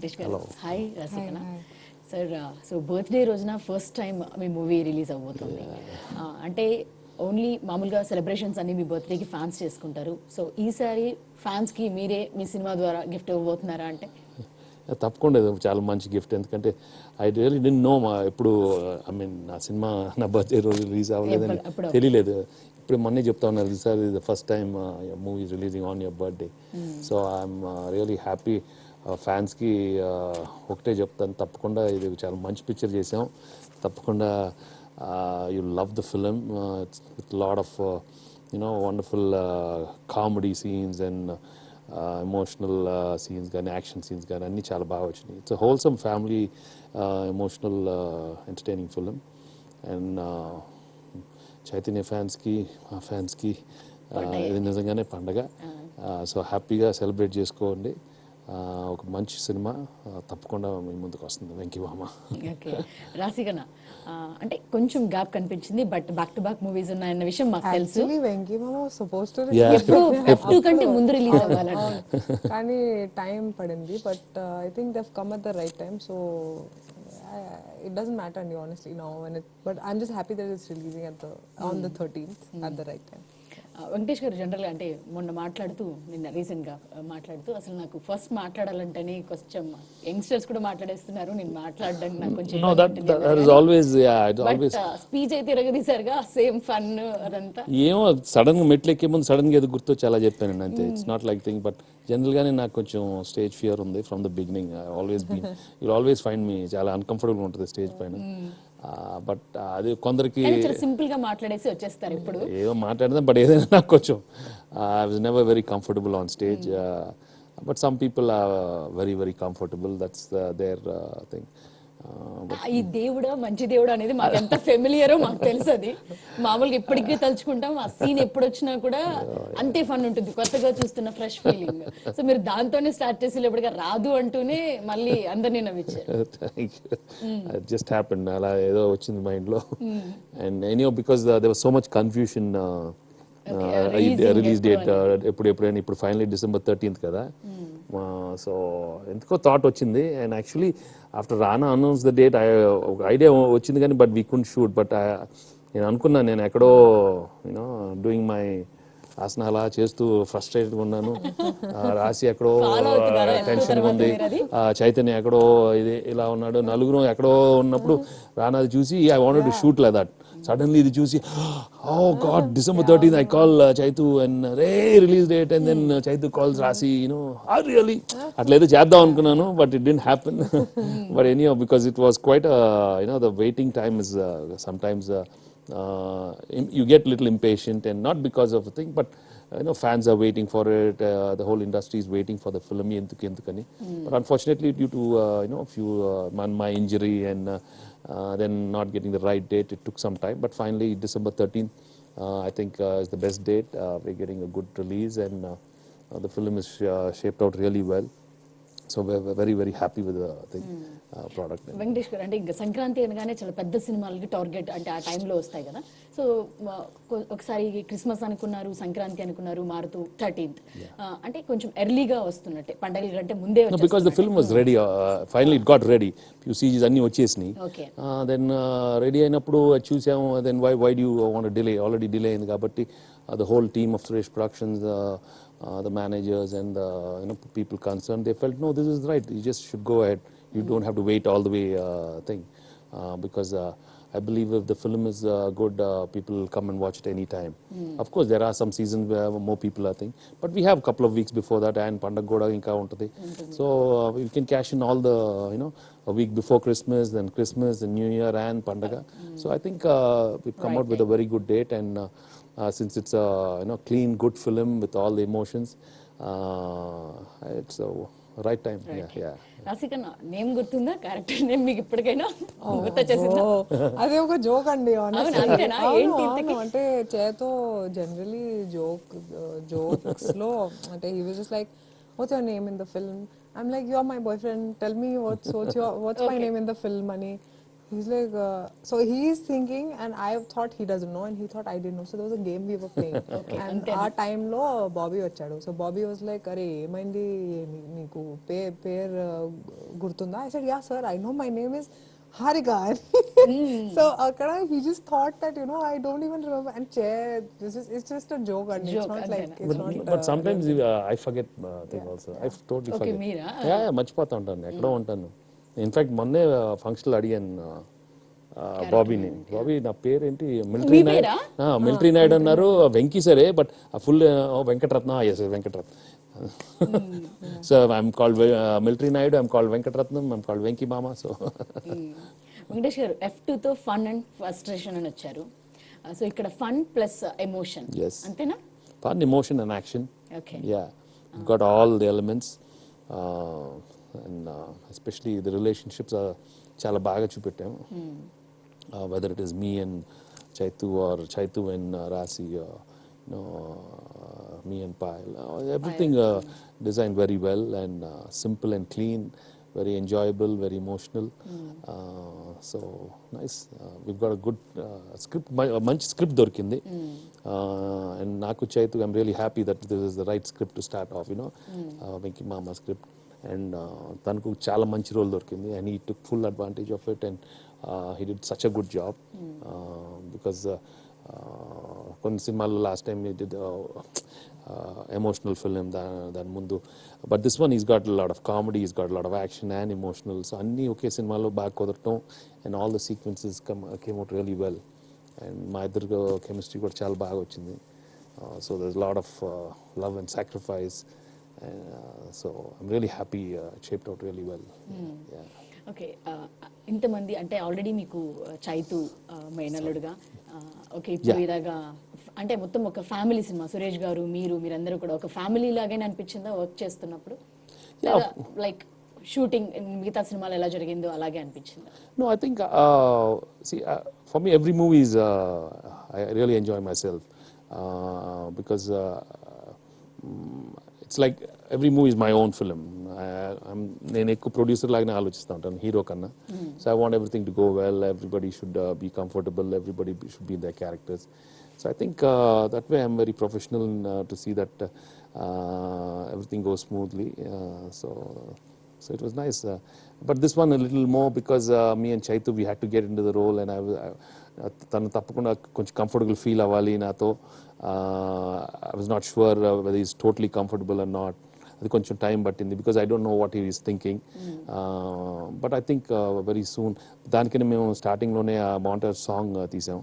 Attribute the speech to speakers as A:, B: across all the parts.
A: Hello. Hi, Rashi Khanna. Sir, so birthday రోజున first time మీ movie release అవబోతుంది. అంటే only మామూలుగా సెలబ్రేషన్స్ అన్ని మీ బర్త్డేకి ఫ్యాన్స్ చేసుకుంటారు. సో ఈసారి ఫ్యాన్స్ కి మీరే మీ సినిమా ద్వారా గిఫ్ట్ ఇవ్వబోతున్నారా అంటే?
B: తప్పకుండా ఇది చాలా మంచి గిఫ్ట్. ఎందుకంటే ఐ రియల్లీ డిడ్ంట్ నో ఎప్పుడు ఐ మీన్ నా సినిమా నా బర్త్డే రోజు రిలీజ్ అవ్వలేదని తెలియలేదు. ఇప్పుడు మొన్నే చెప్తా ఉన్నారు సార్, ఇది the first time movie releasing on your birthday. So I'm really happy. ఫ్యాన్స్కి ఒకటే చెప్తాను, తప్పకుండా ఇది చాలా మంచి పిక్చర్ చేసాం. తప్పకుండా you love the film. It's with lot of wonderful comedy scenes and emotional scenes కానీ యాక్షన్ సీన్స్ కానీ అన్నీ చాలా బాగా వచ్చినాయి. It's wholesome family emotional entertaining film. And Chaitanya ఫ్యాన్స్కి మా ఫ్యాన్స్కి ఇది నిజంగానే పండగ. సో హ్యాపీగా సెలబ్రేట్ చేసుకోండి. ఒక మంచి సినిమా తప్పకుండా మీ ముందుకు వస్తుంది. వెంకీ మామ.
A: ఓకే, రాశి కన్నా అంటే కొంచెం గ్యాప్ కనిపించింది, but back to back movies ఉన్నాయన్న విషయం మాకు తెలుసు.
C: వెంకీ మామ సపోజ్ టు
A: F2 కంటే ముందు రిలీజ్ అవ్వాలంటే
C: కానీ టైం పడింది. But I think దెవ్ come at the right time. So it doesn't matter honestly now when it, but I'm just happy that it's releasing on the 13th at the right time.
A: Venkatesh గారు జనరల్గా అంటే మొన్న మాట్లాడుతూ నిన్న రీసెంట్గా మాట్లాడుతూ అసలు నాకు ఫస్ట్ మాట్లాడాలంటేనే కొంచెం యంగ్స్టర్స్ కూడా మాట్లాడేస్తున్నారు, నేను మాట్లాడడానికి నాకు కొంచెం స్పీచ్ అయితే ఇరగదీశారుగా, సేమ్ ఫన్ అదంతా.
B: ఏమో సడన్ గా మెట్లు ఎక్కే ముందు సడన్ గా ఏదో గుర్తొచ్చి అలా చెప్పానండి అంతే. It's not like thing, but general గానే నాకు కొంచెం స్టేజ్ ఫియర్ ఉంది from the beginning. You always find me చాలా అన్కంఫర్టబుల్ ఉంటుంది స్టేజ్ పైన. బట్ అది కొందరికి
A: సింపుల్ గా మాట్లాడేసి వచ్చేస్తారు. ఇప్పుడు
B: ఏదో మాట్లాడదాం, బట్ ఏదైనా నాకు కొంచెం I was never very comfortable on stage. But some people are very very comfortable. That's their thing.
A: ఈ దేవుడా మంచి దేవుడు అనేది మాకు ఎంత ఫెమిలియరో మాకు తెలుసు. అది మామూలుగా ఇప్పటికీ తలుచుకుంటాం. ఆ సీన్ ఎప్పుడు వచ్చినా కూడా అంతే ఫన్ ఉంటుంది, కొత్తగా చూస్తున్న ఫ్రెష్ ఫీలింగ్. సో మీరు దాంతోనే స్టార్ట్ చేసి ఎప్పటిగా రాదు అంటూనే మళ్ళీ అందరినీ నవ్వించారు.
B: జస్ట్ హ్యాపెన్, అలా ఏదో వచ్చింది మైండ్ లో. And anyhow because there was so much confusion release date ఎప్పుడైనా. ఇప్పుడు ఫైనలీ December 13th కదా. సో ఎందుకో థాట్ వచ్చింది. And actually after Rana announce the date ఒక ఐడియా వచ్చింది కానీ but we couldn't shoot. But నేను అనుకున్నాను, నేను ఎక్కడో డూయింగ్ మై ఆసన అలా చేస్తూ ఫ్రస్ట్రేటెడ్గా ఉన్నాను. రాశి ఎక్కడో టెన్షన్గా ఉంది, చైతన్య ఎక్కడో ఇది ఇలా ఉన్నాడు, నలుగురు ఎక్కడో ఉన్నప్పుడు రానాది చూసి I wanted to shoot like that. Suddenly ఇది చూసి oh god, December 13th I call Chaitu and release date, and then Chaitu calls Rashi, really atla edo cheddam anukunnanu, but it didn't happen. But anyhow, because it was quite a the waiting time is sometimes you get little impatient, and not because of a thing, but fans are waiting for it. The whole industry is waiting for the film endukani. But unfortunately due to few my injury and then not getting the right date, it took some time. But finally December 13th I think is the best date. We're getting a good release, and the film is shaped out really well. So we're very very happy with the thing, product.
A: Venkatesh గారు అంటే ఇంకా సంక్రాంతి అనగానే చాలా పెద్ద సినిమాలకి target అంటే ఆ టైంలో వస్తాయి కదా. సో ఒకసారి క్రిస్మస్ అనుకున్నారు, సంక్రాంతి అనుకున్నారు, మారుతూ 13th అంటే కొంచెం ఎర్లీగా వస్తున్నట్టే, పండగల కంటే ముందే.
B: Because the film was ready, finally it got ready. Few CGs అన్ని వచ్చేసినాయి. Then రెడీ అయినప్పుడు చూసాము. Then why do you want to delay? Already delay అయింది కాబట్టి the whole team of Suresh Productions, the managers and the people concerned, they felt no, this is right, you just should go ahead. You don't have to wait all the way thing, because I believe if the film is good, people will come and watch it any time. Of course there are some seasons where more people are thing, but we have a couple of weeks before that, and Pandag Goda inka untadi. So you can cash in all the a week before Christmas, then Christmas, then New Year and Pandaga. So I think we come out with a very good date, and since it's a clean good film with all the emotions, it's a right time. Yeah.
A: రాశి కన్నా name గుర్తుందా? Character name మీకు ఇప్పటికైనా గుర్తొచ్చేసిందా?
C: అదే ఒక joke అండి. అంటే చేతో జనరలీ జోక్స్ లో అంటే he was just like, what's your name in the film? I'm like, you're my boyfriend, tell me what's my name in the film అని. He's like, so he's thinking, and I thought he doesn't know, and he thought I didn't know. So there was a game we were playing, and our time lo Bobby వచ్చాడు. So Bobby was like, "అరే ఏమైంది నీకు పేరు గుర్తుందా?" I said, "Yeah, sir, I know my name is Harika." So akkada he just thought that I don't even remember. And it's just a joke, and it's not like it's not.
B: But sometimes I forget thing also. I totally
A: Okay,
B: forget.
A: Meera?
B: Yeah, మర్చిపోతా ఉంటాను ఎక్కడో ఉంటాను. In fact మొన్నే ఫంక్షన్లో అడిగాను బాబీని, బాబీ నా పేరేంటి military Naidu, military Naidu అన్నారు, వెంకీ సరే but full Venkataratna, yes Venkataratna. So I'm called military Naidu, I'm called Venkataratnam, I'm called Venky మామ. సో
A: వెంకటేష్ గారు F2 తో ఫన్ అండ్ ఫ్రస్ట్రేషన్ అని వచ్చారు. సో ఇక్కడ ఫన్ ప్లస్ ఎమోషన్ అంతేనా?
B: Fun, emotion and action.
A: Okay.
B: Yeah, you've got all the elements, and especially the relationships are చాలా బాగా చూపెట్టాము. Whether it is me and Chaitu or Chaitu and Rasi, me and Payal, everything designed very well and simple and clean, very enjoyable, very emotional. So nice. We've got a good script, manchi script dorkindi, and naku Chaitu, I'm really happy that this is the right script to start off, Venky Mama script. And తనకు చాలా మంచి role దొరికింది, and he took full advantage of it, and he did such a good job, because కొన్ని సినిమాల్లో last time he did emotional film దాని ముందు, but this one he's got a lot of comedy, he's got a lot of action and emotional, so అన్నీ ఒకే సినిమాలో బాగా కుదరటం, and all the sequences came out really well, and మా ఇద్దరు chemistry కూడా చాలా బాగా వచ్చింది. So there's a lot of love and sacrifice. So I'm really happy, it shaped out really well. Yeah.
A: Okay, ఇంతమంది అంటే ఆల్రెడీ మీకు చైతు మేనల్లుడుగా, ఓకే ఇప్పుడు ఇలాగా అంటే మొత్తం ఒక ఫ్యామిలీ సినిమా, సురేష్ గారు మీరందరూ కూడా ఒక ఫ్యామిలీ లాగానే అనిపించిందా వర్క్ చేస్తున్నప్పుడు? లైక్ షూటింగ్ మిగతా సినిమాలు ఎలా జరిగిందో అలాగే అనిపించిందా?
B: No, I think see, for me every movie is I really enjoy myself, because it's like every movie is my own film. నేను ఎక్కువ ప్రొడ్యూసర్ లాగానే ఆలోచిస్తూ ఉంటాను హీరో కన్నా. So I want everything to go well, everybody should be comfortable, everybody should be in their characters. So I think that way I'm very professional to see that everything goes smoothly. So it was nice. But this one a little more because me and Chaitu, we had to get into the role, and తను తప్పకుండా కొంచెం comfortable feel అవ్వాలి నాతో. I was not sure whether he's totally comfortable or not. అది కొంచెం time పట్టింది because I don't know what he is thinking. But I think very soon, దానికనే మేము స్టార్టింగ్లోనే ఆ మాంటేజ్ సాంగ్ తీసాం,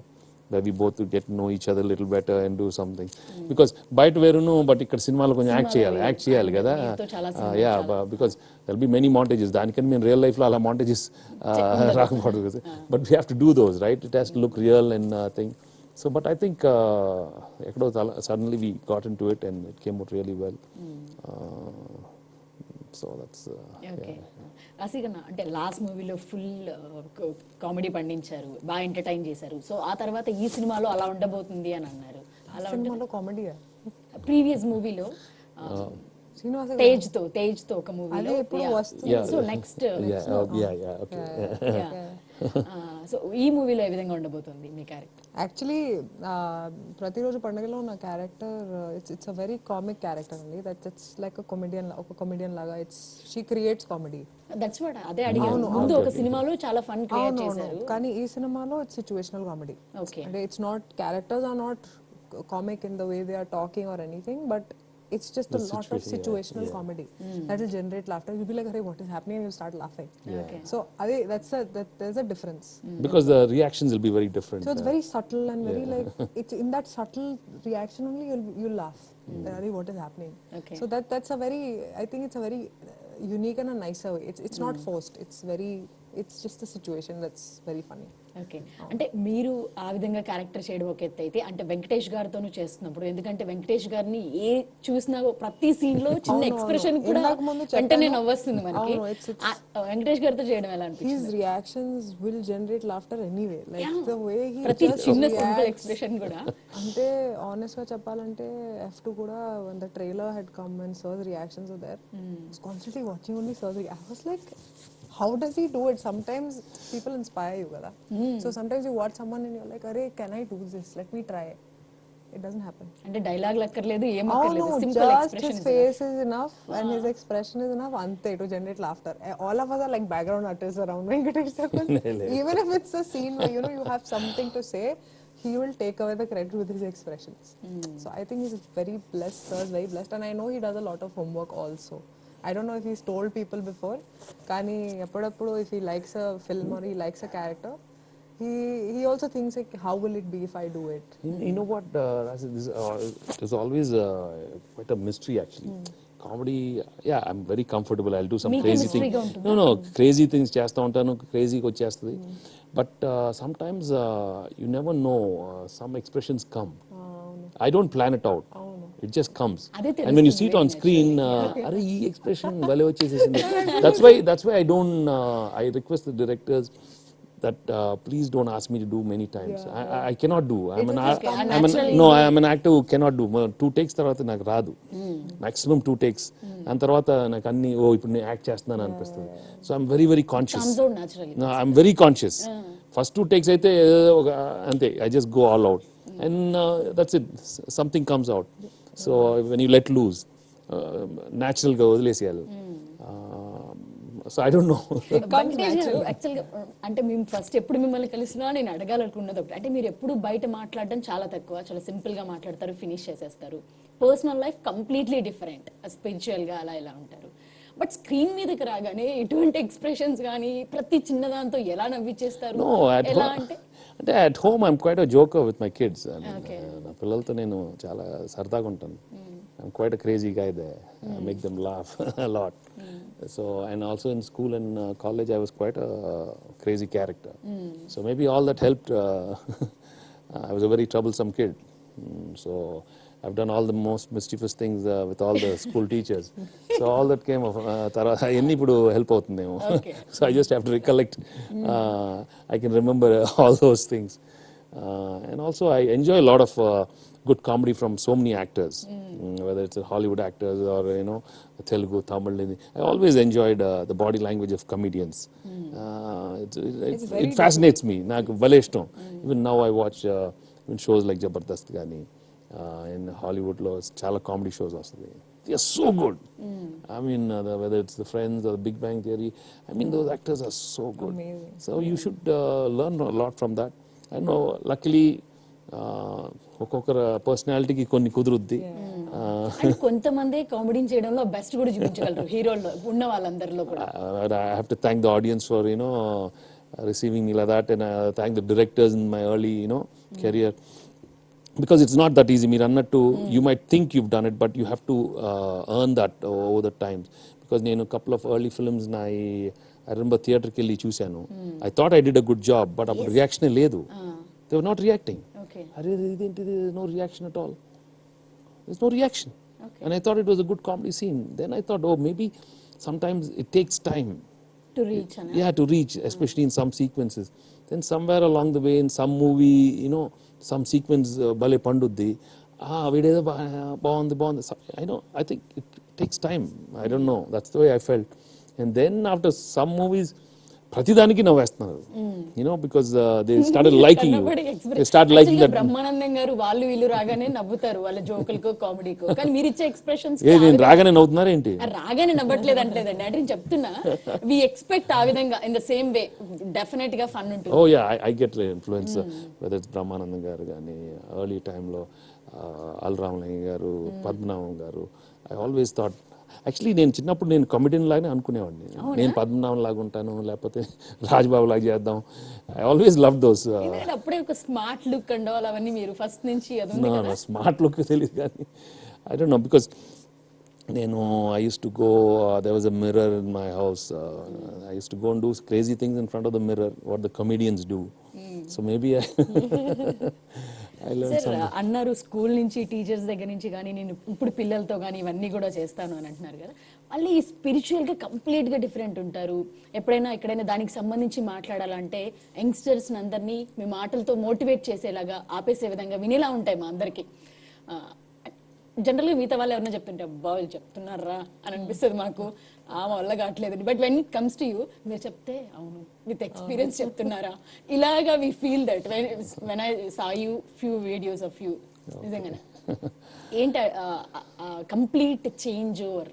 B: where we both get to know each other a little better and do something. Because బయట వేరును, but ఇక్కడ సినిమాలో కొంచెం act చేయాలి కదా. Because there'll be many montages. దానికని మేము రియల్ లైఫ్లో అలా montages రాకపోవడం కదా. But we have to do those, right? It has to look real and thing. So, but I think ekado suddenly we got into it and it came out really well. So that's
A: okay. రాశి ఖన్నా అంటే last మూవీలో full comedy పండించారు, బాగా entertain చేశారు. So ఆ తర్వాత ఈ సినిమాలో అలా ఉండబోతుంది అని అన్నారు. అలా
C: సినిమాలో కామెడీ
A: ప్రీవియస్ మూవీలో తేజ్ తో ఒక మూవీలో. సో నెక్స్ట్ సో ఈ మూవీలో ఏ విధంగా ఉండబోతుంది మీ క్యారెక్టర్?
C: యాక్చువల్లీ ప్రతిరోజు పండుగలో నా character it's a very comic character అండి. దట్స్ లైక్ ఒక కమెడియన్ లాగా. She creates comedy.
A: That's what అదే అడిగాను. ముందు ఒక సినిమాలో చాలా ఫన్ క్రియేట్ చేశారు,
C: కానీ ఈ సినిమాలో ఇట్స్ సిచ్యువేషనల్ కామెడీ. అంటే it's not, characters are not comic in the way they are talking or anything, but it's just a lot of situational comedy that will generate laughter. You'll be like, "Hey, what is happening?" and you start laughing. So there's a difference,
B: because the reactions will be very different.
C: So it's very subtle and very like, it's in that subtle reaction only you'll laugh. Hey, what is happening? So that's a very, I think it's a very unique and a nicer way. It's not forced, it's just a situation that's very funny.
A: Okay, అంటే మీరు ఆ విధంగా character చేయడం ఒక ఎత్తు అయితే, అంటే వెంకటేష్ గారితోనూ చేస్తున్నప్పుడు, ఎందుకంటే వెంకటేష్ గారిని ఏ చూసినా ప్రతి సీన్ లో చిన్న
C: అవును,
A: ఎక్స్ప్రెషన్ కూడా
C: ఇందాక ముందు
A: వెంటనే
C: చెప్పాను.
A: నవ్వొస్తుంది మనకి.
C: అవును,
A: వెంకటేష్ గారితో చేయడం ఎలా
C: his
A: అనిపించింది?
C: reactions will generate laughter anyway. Like
A: Yeah.
C: the way he
A: ప్రతి
C: just
A: చిన్న సింపుల్
C: reacts.
A: ఎక్స్ప్రెషన్ కూడా.
C: అంటే honest గా చెప్పాలంటే F2 కూడా when the trailer had come and Sir's reactions were there, I was constantly watching only Sir's I was like, how does he do it? Sometimes people inspire you, kada. So sometimes you watch someone and you're like, "Arey, can I do this? Let me try." It doesn't happen.
A: అంటే dialogue అక్కర్లేదు, ఏం
C: Oh
A: అక్కర్లేదు,
C: no,
A: simple
C: just
A: expression.
C: his face is enough and his expression is enough ante to generate laughter. All of us are like background artists around Venkatesh sir, 'cause even if it's a scene where you have something to say, he will take away the credit with his expressions. So I think he's very blessed, sir is very blessed, and I know he does a lot of homework also. I don't know if he's told people before, kani eppadappudu if he likes a film or he likes a character, he also thinks like, how will it be if I do it?
B: You know what? There's always quite a mystery actually. Comedy, yeah, I'm very comfortable. I'll do some
A: మీకే
B: crazy thing.
A: mystery గా ఉంటుందా?
B: No, crazy things చేస్తూ ఉంటాను, crazyగా వచ్చేస్తుంది. But sometimes you never know. Some expressions come. I don't plan it out. It just comes.
A: అదే
B: And when you see it on screen, అరే ఈ expression భలే వచ్చేసేసింది. That's why I don't. I request the directors that please don't ask me to do many times. I cannot do. I'm an actor who cannot do. 2 takes తర్వాత నాకు రాదు. Maximum 2 takes. దాని తర్వాత నాకు అన్ని ఇప్పుడు నేను యాక్ట్ చేస్తున్నాను అనిపిస్తుంది. So I'm very very conscious.
A: comes out naturally.
B: No, I'm very conscious. First 2 takes అయితే అంతే, I just go all out. And that's it. Something comes out. So when you let loose, natural గా వదిలేసేయాలి. So I don't know.
A: Venkatesh గారు యాక్చువల్గా అంటే మేము first ఎప్పుడు మిమ్మల్ని కలిసినా నేను అడగాలనుకున్నది ఒకటి, అంటే మీరు ఎప్పుడు బయట మాట్లాడడం చాలా తక్కువ, చాలా సింపుల్ గా మాట్లాడతారు, ఫినిష్ చేసేస్తారు. Personal life completely different, spiritual గా అలా ఇలా ఉంటారు. బట్ స్క్రీన్ మీదకి రాగానే ఎటువంటి ఎక్స్ప్రెషన్స్ కానీ ప్రతి చిన్నదాంతో ఎలా నవ్విచ్చేస్తారు?
B: No,
A: ఎలా అంటే
B: at home I'm quite a joker with my kids. నా పిల్లలతో నేను చాలా సరదాగా ఉంటాను. I'm quite a crazy guy there. I make them laugh a lot. So, and also in school and college I was quite a crazy character. So maybe all that helped. I was a very troublesome kid. So I've done all the most mischievous things with all the school teachers. So all that came of తర్వాత ఎన్ని ఇప్పుడు help అవుతుందేమో. So I just have to recollect. I can remember all those things. And also I enjoy a lot of good comedy from so many actors, whether it's Hollywood actors or Telugu, Tamil. I always enjoyed the body language of comedians. It fascinates me. నాకు భలే ఇష్టం. Even now I watch even shows like Jabardast గానీ in Hollywood లో చాలా comedy shows వస్తుంది. They are so good. I mean, whether it's the Friends or the Big Bang Theory, I mean those actors are so good.
C: Amazing.
B: So you should learn a lot from that. I know, luckily, ఒక్కొక్కరు పర్సనాలిటీకి కొన్ని కుదురుద్ది.
A: అంటే కొంతమంది comedy చేయడంలో best కూడా చూపించగలరు హీరోల్లో ఉన్న వాళ్ళందరిలో కూడా.
B: I have to thank the audience for receiving me like that, and I thank the directors in my early career, because it's not that easy. మీరు అన్నట్టు you might think you've done it, but you have to earn that over the times. Because నేను couple of early films I remember థియేటర్కి వెళ్ళి చూశాను. I thought I did a good job, but అప్పుడు రియాక్షనే లేదు. They were not reacting. అరే ఇదేంటిది, no reaction at all. There's no reaction. And I thought it was a good comedy scene. Then I thought, oh, maybe sometimes it takes time
A: to reach.
B: to reach, especially in some sequences. Then somewhere along the way in some movie, some sequence bale panduddi, videdo bagundi. I think it takes time. I don't know, that's the way I felt. And then after some movies, ప్రతిదానికి నవ్వేస్తున్నారు, because they started liking you. They start liking that.
A: Brahmanandam గారు వాళ్ళు వీళ్ళు రాగానే నవ్వుతారు వాళ్ళ జోకులకో కామెడీకో, కానీ మీరు ఇచ్చే ఎక్స్ప్రెషన్స్
B: నేను రాగానే నవ్వుతున్నారా ఏంటి?
A: రాగానే నవ్వట్లేదు అంటలేదండి, అంటే నేను చెప్తున్నా వి ఎక్స్పెక్ట్ ఆ విధంగా in the same way definite గా ఫన్ ఉంటుంది.
B: Oh yeah, I get influence, whether it's Brahmanandam గారు కానీ ఎర్లీ టైంలో అల్రామలింగ గారు, పద్మనాభం గారు. I always thought, యాక్చువల్లీ నేను చిన్నప్పుడు నేను కమెడియన్ లాగానే అనుకునేవాడిని. నేను పద్మనాభం లాగా ఉంటాను, లేకపోతే రాజ్బాబు లాగా చేద్దాం. I always love those.
A: అప్పుడే ఒక స్మార్ట్ లుక్ అండ్ ఆల్ అవన్నీ మీరు ఫస్ట్ నుంచి
B: స్మార్ట్ లుక్ తెలియదు కానీ ఐ డోంట్ నో, బికాస్ నేను I use to go, there was a mirror in my house. I use to go and do crazy things in front of the mirror, what the comedians do. So maybe I learned
A: sir అన్నారు school నుంచి teachers దగ్గర నుంచి కానీ నేను ఇప్పుడు పిల్లలతో కానీ ఇవన్నీ కూడా చేస్తాను అని అంటున్నారు కదా, మళ్ళీ స్పిరిచువల్గా కంప్లీట్గా డిఫరెంట్ ఉంటారు. ఎప్పుడైనా ఎక్కడైనా దానికి సంబంధించి మాట్లాడాలంటే యంగ్స్టర్స్ అందరినీ మీ మాటలతో మోటివేట్ చేసేలాగా ఆపేసే విధంగా వినేలా ఉంటాయి మా అందరికీ. జనరల్గా మిగతా వాళ్ళు ఎవరైనా చెప్తుంటే అబ్బా వీళ్ళు చెప్తున్నారా అని అనిపిస్తుంది మాకు, మా వల్ల కావట్లేదు. But when it comes to you మీరు చెప్తే అవును విత్ ఎక్స్పీరియన్స్ చెప్తున్నారా ఇలాగా we feel that when I saw you few videos of you. నిజంగానే ఏంటి కంప్లీట్ చేంజ్ ఓవర్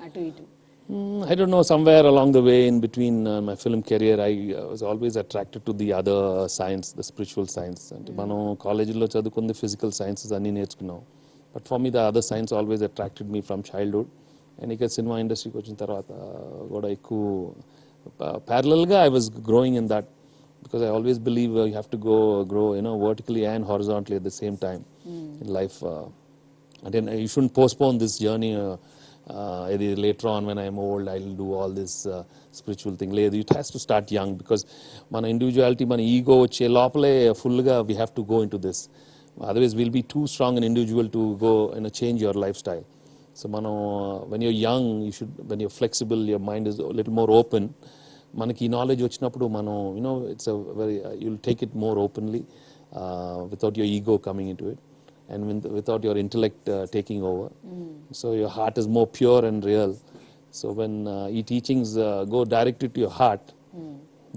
A: అటు ఇటు?
B: I don't know, somewhere along the way in between my film career, I was always attracted to the other science, the spiritual science. And మనం కాలేజీలో చదువుకుంది physical sciences అన్నీ నేర్చుకున్నాం. But for me, the other science always attracted me from childhood. And ఇక cinema ఇండస్ట్రీకి వచ్చిన తర్వాత కూడా ఎక్కువ ప్యారలల్గా I was growing in that, because I always believe you have to grow, vertically and horizontally at the same time in life. And then you shouldn't postpone this journey. Later on when I'm old, I'll do all this spiritual thing. It has to start young, because మన individuality, మన ego వచ్చే లోపలే ఫుల్గా we have to go into this. Otherwise we'll be too strong an individual to go change your lifestyle. So when you're young, when you're flexible, your mind is a little more open. మనకి knowledge వచ్చినప్పుడు it's a very you'll take it more openly, without your ego coming into it, and without your intellect taking over. So your heart is more pure and real. So when teachings go directly to your heart,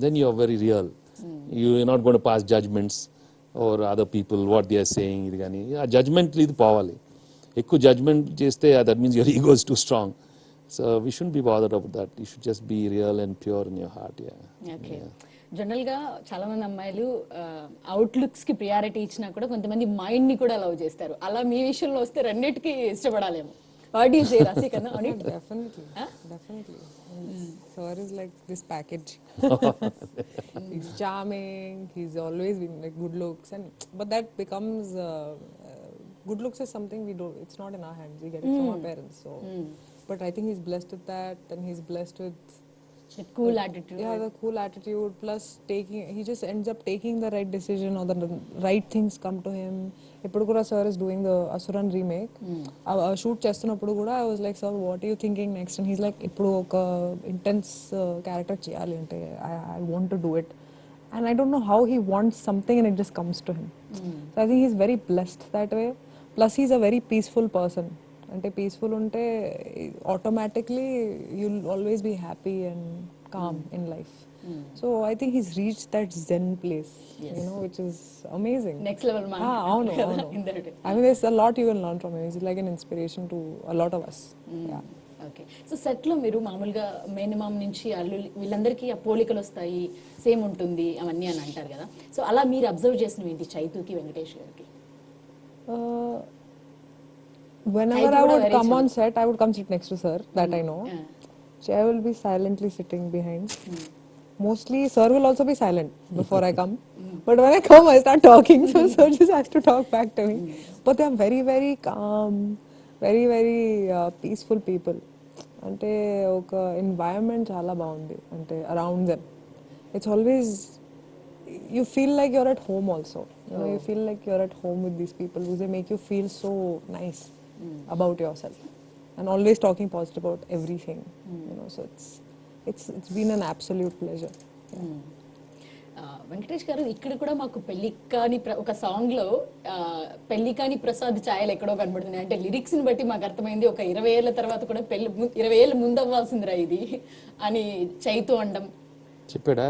B: then you are very real. You're not going to pass judgments or other people what they are saying. ఇది కానీ ఆ judgement ఇది పోవాలి. ఎక్కువ judgement చేస్తే that means your ego is too strong. So we shouldn't be bothered about that. You should just be real and pure in your heart.
A: Okay. జనరల్గా చాలా మంది అమ్మాయిలు అవుట్లుక్స్ కి ప్రియారిటీ ఇచ్చినా కూడా కొంతమంది మైండ్ ని కూడా లవ్ చేస్తారు. అలా మీ విషయంలో వస్తే రెండింటికి ఇష్టపడాలేమో. What do you say, Rashi Khanna, on it?
C: Definitely. Sir is like this package. He's charming. He's always been like good looks, but that becomes good looks is something we don't. It's not in our hands. We get it from our parents. So, but I think he's blessed with that, and he's blessed with
A: The cool attitude.
C: Yeah, the cool attitude. Plus, he just ends up taking the right decision, or the right things come to him. Ippudu kuda sir is doing the Asuran remake. Shoot chestunnappudu kuda I was like, sir, what are you thinking next? And he's like, ippudu oka intense character cheyali ante I want to do it. And I don't know how he wants something and it just comes to him. So I think he's very blessed that way. Plus, he's a very peaceful person. అంటే peaceful ఉంటే automatically you'll always be happy and calm in life. So I think he's reach that zen place, which is amazing.
A: Next level మాట.
C: అవును. I mean there's a lot you will learn from him. He's like an inspiration to a lot of us.
A: Okay. So సెట్లో మీరు మామూలుగా మేనమామ నుంచి అల్లుళ్ళు వీళ్ళందరికీ ఆ పోలికలు వస్తాయి, సేమ్ ఉంటుంది అవన్నీ అని అంటారు కదా. సో అలా మీరు అబ్జర్వ్ చేసినవి ఏంటి చైతుకి, వెంకటేష్ గారికి?
C: Whenever I would come on set, I would come sit next to sir, that I know. So I will be silently sitting behind. Mostly sir will also be silent before I come. But when I come, I start talking, so sir just has to talk back to me. But they are very, very calm, very, very peaceful people. Ante oka environment chala baagundi ante around them. It's always, you feel like you're at home also. You feel like you're at home with these people who they make you feel so nice about yourself, and always talking positive about everything. So it's been an absolute pleasure.
A: Venkatesh గారు, ఇక్కడ కూడా మాకు పెళ్లి కాని ఒక song లో పెళ్లి కాని ప్రసాద్ ఛాయలు ఎక్కడో కనబడుతున్నాయి. అంటే లిరిక్స్ ని బట్టి మాకు అర్థమైంది ఒక 20 ఏళ్ల తర్వాత కూడా పెళ్లి 20 ఏళ్ళ ముందు అవ్వాల్సిందిరా ఇది అని చైతు అండం
B: చెప్పాడా?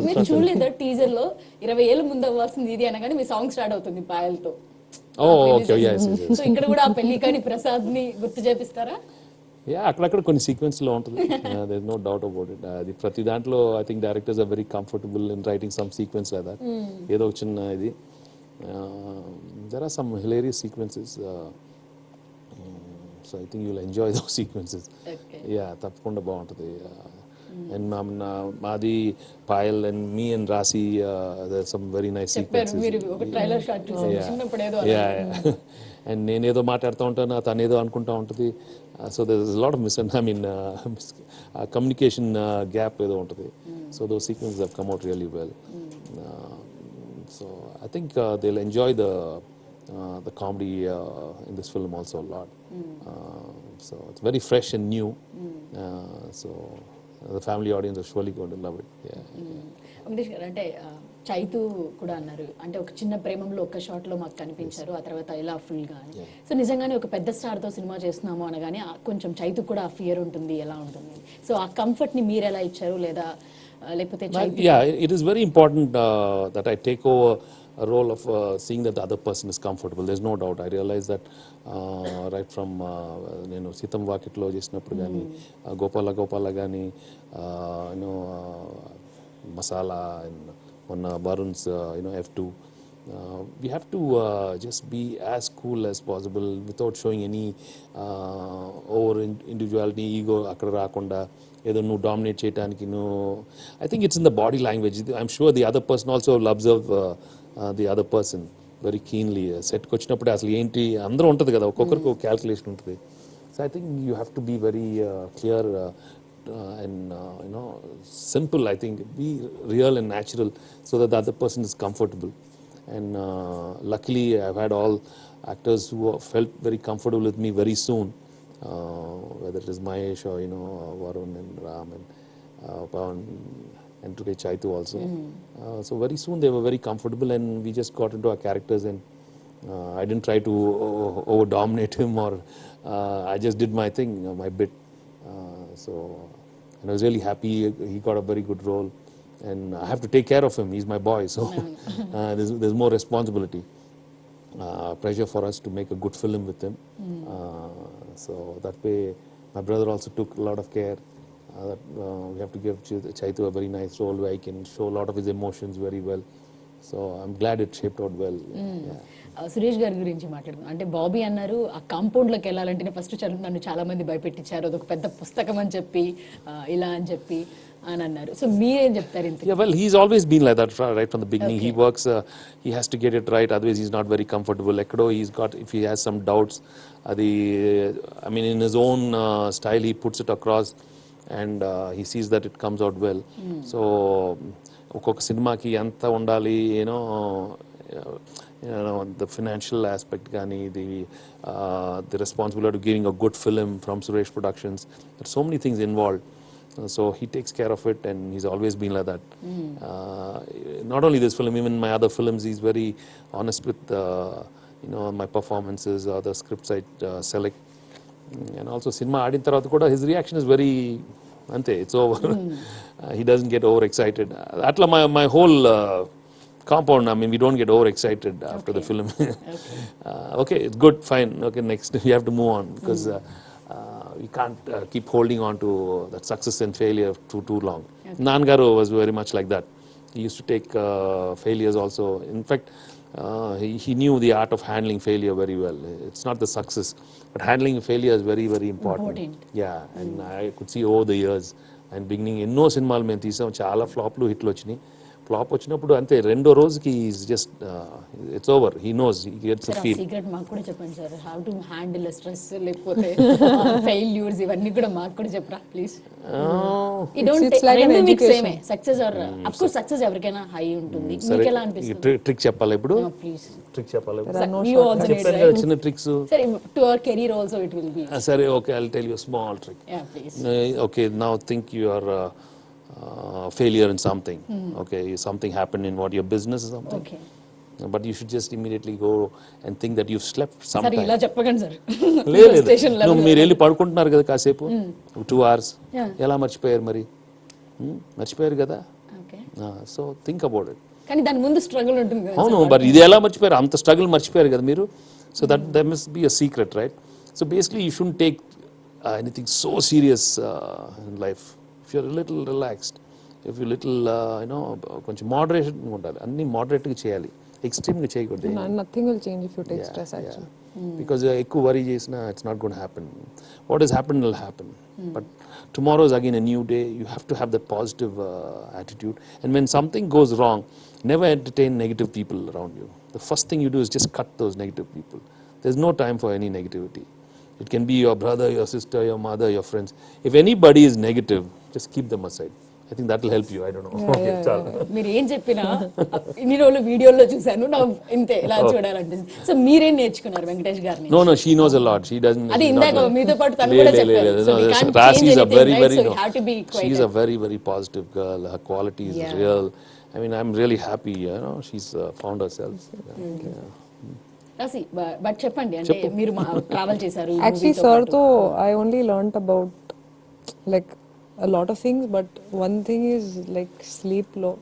A: మీరు చూడలేదా టీజర్ లో 20 ఏళ్ళ ముందు అవ్వాల్సింది ఇది అనగానే మీ సాంగ్ స్టార్ట్ అవుతుంది పాయలతో. సో ఇక్కడ కూడా ఆ పెళ్లి కాని ప్రసాద్ ని గుర్తు చేపిస్తారా?
B: అక్కడక్కడ కొన్ని సీక్వెన్స్ లో ఉంటుంది. There no doubt about it. అది ప్రతి దాంట్లో I think directors are very comfortable in writing some sequence like that. ఏదో ఒక చిన్న ఇది there are some hilarious sequences. So I think you will enjoy those sequences. తప్పకుండా బాగుంటుంది. And Madi, Payal and me and Rashi, there's some very nice sequences. And నేనేదో మాట్లాడుతూ ఉంటాను, తనేదో అనుకుంటూ ఉంటుంది. So there is lot of communication gap ఏదో ఉంటుంది. So those sequences have come out really well. So I think they'll enjoy the comedy in this film also a lot. So it's very fresh and new. So the family audience are surely going to love it. Yeah.
A: Venkatesh గారు అంటే చైతు కూడా అన్నారు అంటే ఒక చిన్న ప్రేమంలో ఒక shot లో మాకు కనిపించారు ఆ తర్వాత ఇలా ఫుల్ గా అని. సో నిజంగానే ఒక పెద్ద స్టార్ తో సినిమా చేస్తున్నాము అనగానే కొంచెం చైతు కూడా ఆ ఫియర్ ఉంటుంది ఎలా ఉంటుంది సో ఆ కంఫర్ట్ ని మీరు ఎలా ఇచ్చారు లేదా లేకపోతే
B: Yeah, it is very important that I take over a role of seeing that the other person is comfortable. There's no doubt. I realize that right from నేను సీతం వాకిట్లో చేసినప్పుడు కానీ గోపాల గోపాల కానీ మసాలా మొన్న Varun's F2. We have to just be as cool as possible without showing any over individuality, ego అక్కడ రాకుండా ఏదో నువ్వు డామినేట్ చేయడానికి I think it's in the body language. I'm sure the other person also will observe the other person very keenly. సెట్కి వచ్చినప్పుడు అసలు ఏంటి అందరూ ఉంటుంది కదా ఒక్కొక్కరికి ఒక క్యాల్కులేషన్ ఉంటుంది. So I think you have to be very clear and simple. I think be real and natural so that the other person is comfortable. And luckily I've had all actors who have felt very comfortable with me very soon, whether it is Mahesh or Varun and Ram and Pawan and today Chaitu also. So very soon they were very comfortable and we just got into our characters and I didn't try to over dominate him or I just did my thing, my bit. So and I was really happy he got a very good role. And I have to take care of him. He's my boy, so there's more responsibility, pressure for us to make a good film with him. So that way, my brother also took a lot of care. That we have to give Chaitu a very nice role where he can show a lot of his emotions very well. So I'm glad it shaped out well. Yeah.
A: Suresh గారి గురించి మాట్లాడుతున్నాం అంటే బాబీ అన్నారు ఆ compound లోకి వెళ్ళాలంటే first నన్ను చాలా మంది భయపెట్టించారు అదొక పెద్ద పుస్తకం అని చెప్పి ఇలా అని చెప్పి అని అన్నారు సో మీరేం చెప్తారు ఇంత
B: Yeah, well, he's always been like that right from the beginning. He works, he has to get it right, otherwise he's not very comfortable. Ekkado he's got, if he has some doubts, I mean in his own style he puts it across and he sees that it comes out well. So ఒక్కొక్క సినిమాకి ఎంత ఉండాలి the financial aspect gani, the responsibility of giving a good film from Suresh Productions. There's so many things involved. So he takes care of it and he's always been like that. Not only this film, even my other films, he's very honest with my performances or the scripts I select. And also cinema adin tarvata kuda his reaction is very ante, it's over. He doesn't get overexcited. Atla my whole compound, I mean we don't get overexcited after the film. Okay, it's good, fine, okay, next we have to move on because we can't keep holding on to that success and failure too long. Nangaru was very much like that. He used to take failures also. In fact, he knew the art of handling failure very well. It's not the success, but handling failure is very, very important. Yeah, and I could see over the years and beginning ఎన్నో సినిమాలు మేము తీసాం చాలా ఫ్లాప్లు హిట్లు వచ్చినాయి flop వచ్చినప్పుడు అంతే రెండో రోజుకి just it's over he knows he gets a feel
A: secret మాకు కూడా చెప్పండి sir how to handle stress లేకపోతే ఫెయిల్యూర్స్ ఇవన్నీ కూడా మాకు కూడా చెప్పరా ప్లీజ్ యు డోంట్ రెండు మిక్స్ సేమే success or of course success ఎవరికైనా హై ఉంటుంది మీకు ఎలా అనిపిస్తుంది
B: ట్రిక్ చెప్పాలా ఇప్పుడు
A: ప్లీజ్
B: ట్రిక్ చెప్పాలా
A: యు ఆల్సో నీడ్
B: చిన్న tricks
A: sir to our career also it will be
B: సరే okay I will tell you small trick
A: yeah please
B: okay now think you are failure in something. Okay, something happened in what your business or something.
A: Okay.
B: But you should just immediately go and think that you've slept
A: sir
B: sometime.
A: ఇలా చెప్పకండి sir
B: లేదు నువ్వు మీరు వెళ్ళి పడుకుంటున్నారు కదా కాసేపు 2 hours ఎలా మర్చిపోయారు మరి మర్చిపోయారు కదా
A: okay
B: so think about it
A: కానీ దాని ముందు స్ట్రగుల్ ఉంటుంది కదా
B: అవును బట్ ఇది ఎలా మర్చిపోయారు అంత స్ట్రగుల్ మర్చిపోయారు కదా మీరు so that must be a secret right so basically you should take anything so serious in life. If you're a little relaxed, if you're little కొంచెం moderation ఉండాలి అన్ని moderate గా చేయాలి ఎక్స్ట్రీమ్ గా చేయకూడదు
C: nothing will change if you take stress actually
B: because ఎక్కువ worry చేసినా it's not going to happen. What has happened will happen, but tomorrow is again a new day. You have to have that positive attitude, and when something goes wrong, never entertain negative people around you. The first thing you do is just cut those negative people. There's no time for any negativity. It can be your brother, your sister, your mother, your friends. If anybody is negative, just keep them aside I think that will help you. I don't know. Okay, చాలు.
A: మీరు ఏం చెప్పినా ఇన్ని రోజులు వీడియోలో చూసాను నా ఇంతే ఇలా చూడాలనిపిస్తుంది. సో మీరేం నేర్చుకున్నారు వెంకటేష్ గారిని?
B: No, no, she knows a lot. She doesn't.
A: అది
B: she's
A: ఇందాక
B: not like-
A: మీతో పాటు తను
B: Le-
A: కూడా
B: le- le-
A: చెప్పారు.
B: le-
A: so
B: no,
A: we can't
B: Rashi
A: change
B: is a
A: anything,
B: very,
A: right?
B: very.
A: So
B: No,
A: you have to be
B: she's
A: quite
B: a very, very positive girl. Her quality is
A: Yeah.
B: real. I mean, I'm really happy. You know, she's found herself. Yeah.
A: రాసి but చెప్పండి అంటే మీరు travel చేశారు
C: Actually, sir, though, I only learnt about like a lot of things, but one thing is like sleep low.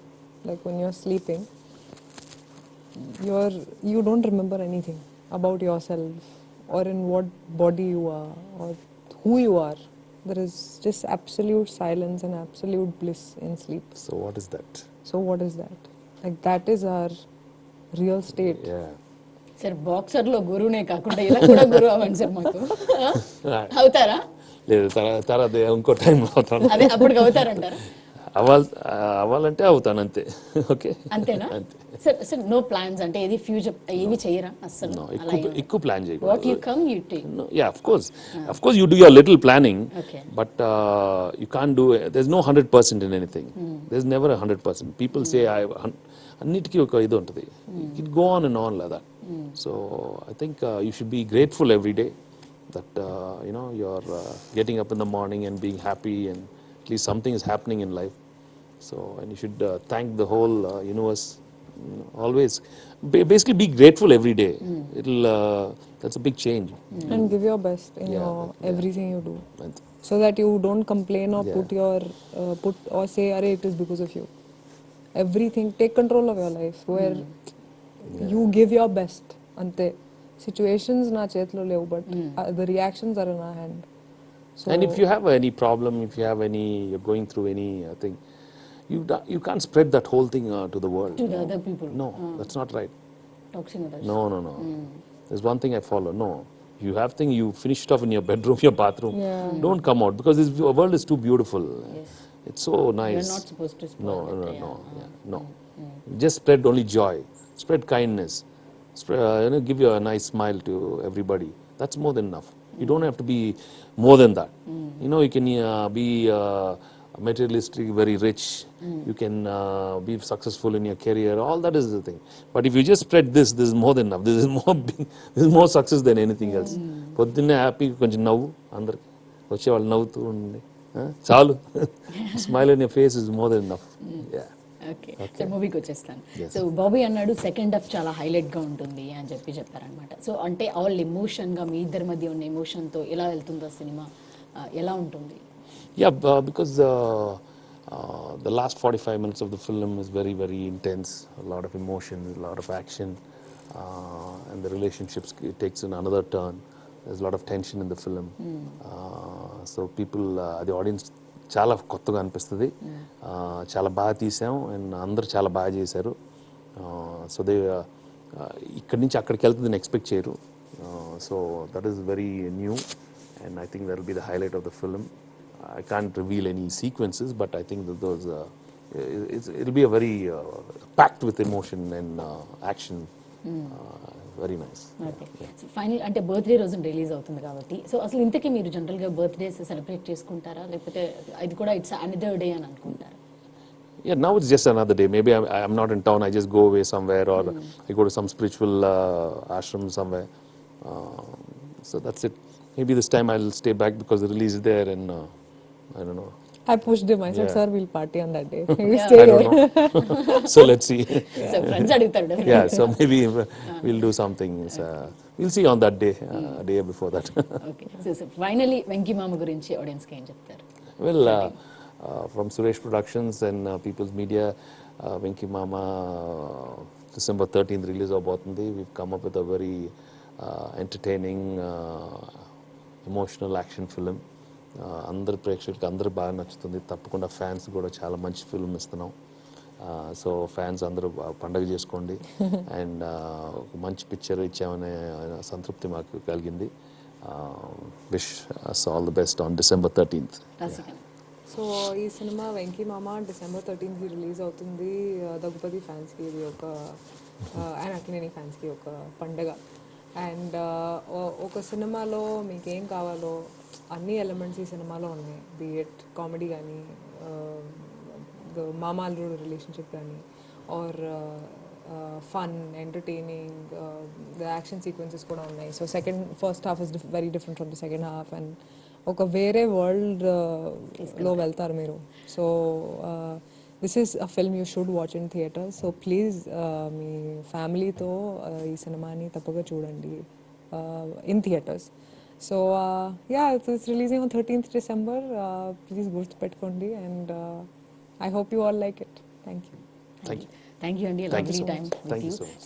C: Like when you're sleeping, you don't remember anything about yourself or in what body you are or who you are. There is just absolute silence and absolute bliss in sleep.
B: So what is that?
C: So what is that? Like that is our real state.
B: Yeah.
A: Sir boxer లో గురువునే కాకుండా ఇలా కూడా గురువు అవ్వండి sir మాకు. అవుతారా?
B: లేదు తర్వాత ఇంకో టైం అవుతాను.
A: అదే అప్పటికి అవుతారంటారా?
B: అవ్వాలంటే అవుతాను అంతే. ఓకే,
A: అంతేనా? సార్ సార్ నో ప్లాన్స్ అంటే ఏది ఫ్యూచర్ ఏవి చేయరా అసలు?
B: ఎక్కువ ప్లాన్ చేయకూడదు.
A: What you come you take.
B: Yeah, of course you do your little planning.
A: Okay.
B: But you can't do there's no 100% in anything. There's never a 100%. People say అన్నిటికీ ఒక ఇది ఉంటుంది. It go on and on like that. So I think you should be grateful every day that you know you're getting up in the morning and being happy and at least something is happening in life. So and you should thank the whole universe. Always basically be grateful every day. It'll that's a big change.
C: And give your best in everything you do,
B: And-
C: so that you don't complain or
B: Yeah.
C: put or say, "Arey, it is because of you." Everything, take control of your life where you give your best. Ante situations na chetlo levu, but the reactions are in our hand. So
B: And if you have any problem, if you have any, you're going through any thing, you can't spread that whole thing to the world.
A: To the other people.
B: No, that's not right.
A: Taxing others.
B: No. There's one thing I follow. No, you have thing you finish it off in your bedroom, your bathroom.
C: Yeah.
B: Don't come out because this world is too beautiful.
A: Yes.
B: It's so nice.
A: You're not supposed to spoil it.
B: No. Just spread only joy. Spread kindness. Give you a nice smile to everybody. That's more than enough. You don't have to be more than that. You can be materialistic, very rich. You can be successful in your career. All that is the thing. But if you just spread this is more than enough. This is more success than anything else. పొద్దున్నే happy కొంచెం నవ్వు అందరికి వచ్చే వాళ్ళు నవ్వుతూ ఉండి చాలు. Smile in your face is more than enough.
A: Okay sir మూవీకి వచ్చేస్తాను. సో బాబీ అన్నాడు సెకండ్ హాఫ్ చాలా హైలైట్ గా ఉంటుంది అని చెప్పారనమాట. సో అంటే ఆల్ ఎమోషన్ గా మీ ఇద్దరి మధ్య ఉన్న ఎమోషన్ తో ఎలా వెళ్తుందో సినిమా ఎలా ఉంటుంది?
B: Yeah, because the last 45 minutes of the film is very, very intense. A lot of emotion, a lot of action, and the relationships it takes in another turn. There's a lot of tension in the film. So people, the audience, చాలా కొత్తగా అనిపిస్తుంది. చాలా బాగా తీసాం and అందరూ చాలా బాగా చేశారు. సో దే ఇక్కడి నుంచి అక్కడికి వెళ్తుందని ఎక్స్పెక్ట్ చేయరు. So that is very new and I think that will be the highlight of the film. I can't reveal any sequences, but I think that those it'll be a very packed with emotion and action. Very nice.
A: Okay final అంటే birthday రోజు release అవుతుంది కాబట్టి so అసలు ఇంతకీ మీరు general గా birthdays celebrate చేసుకుంటారా లేకపోతే ఇది కూడా ఇట్స్ అనదర్ డే అని అనుకుంటారా?
B: Yeah, now it's just another day. Maybe I'm not in town. I just go away somewhere, or I go to some spiritual ashram somewhere. So that's it. Maybe this time I'll stay back because the release is there, and I don't know.
C: I pushed him. I said,
B: Yeah.
C: "Sir, we'll party on that day. You
A: Yeah.
C: stay
B: I don't
C: here."
B: know. So let's see.
A: So friends అడుగుతారు
B: Yeah, so maybe we'll do something. We'll see on that day, day before that.
A: Okay so finally Venky మామ గురించి audience కి ఏం చెప్తారు?
B: Well, from Suresh Productions and People's Media, Venky Mama, December 13th release avbotundi. We've come up with a very entertaining, emotional action film. అందరు ప్రేక్షకులకి అందరూ బాగా నచ్చుతుంది. తప్పకుండా ఫ్యాన్స్ కూడా చాలా మంచి ఫిల్మ్ ఇస్తున్నాం. సో ఫ్యాన్స్ అందరూ పండగ చేసుకోండి అండ్ ఒక మంచి పిక్చర్ ఇచ్చామనే సంతృప్తి మాకు కలిగింది. Wish us all the best on December 13th.
A: రాశి ఖన్నా.
C: సో ఈ సినిమా వెంకీ మామ December 13th రిలీజ్ అవుతుంది. దగ్గుపతి ఫ్యాన్స్కి ఇది ఒక అండ్ అక్కినేని ఫ్యాన్స్కి ఒక పండగ. అండ్ ఒక సినిమాలో మీకు ఏం కావాలో అన్ని ఎలిమెంట్స్ ఈ సినిమాలో ఉన్నాయి. బి ఇట్ కామెడీ కానీ the mama alludu relationship కానీ or fun, entertaining, the action sequences కూడా ఉన్నాయి. So first half is very different from the second half and ఒక వేరే వరల్డ్ లో వెళ్తారు మీరు. So this is a film you should watch in theatre. So please మీ ఫ్యామిలీతో ఈ సినిమాని తప్పగా చూడండి in theatres. So yeah, it's releasing on 13th December. Please గుర్తుపెట్టుకోండి and I hope you all like it. Thank you.
B: Thank you.
A: Thank you అండి,
B: Thank you
A: lovely
B: so
A: time
B: much.
A: With
B: Thank you
A: you.
B: so much.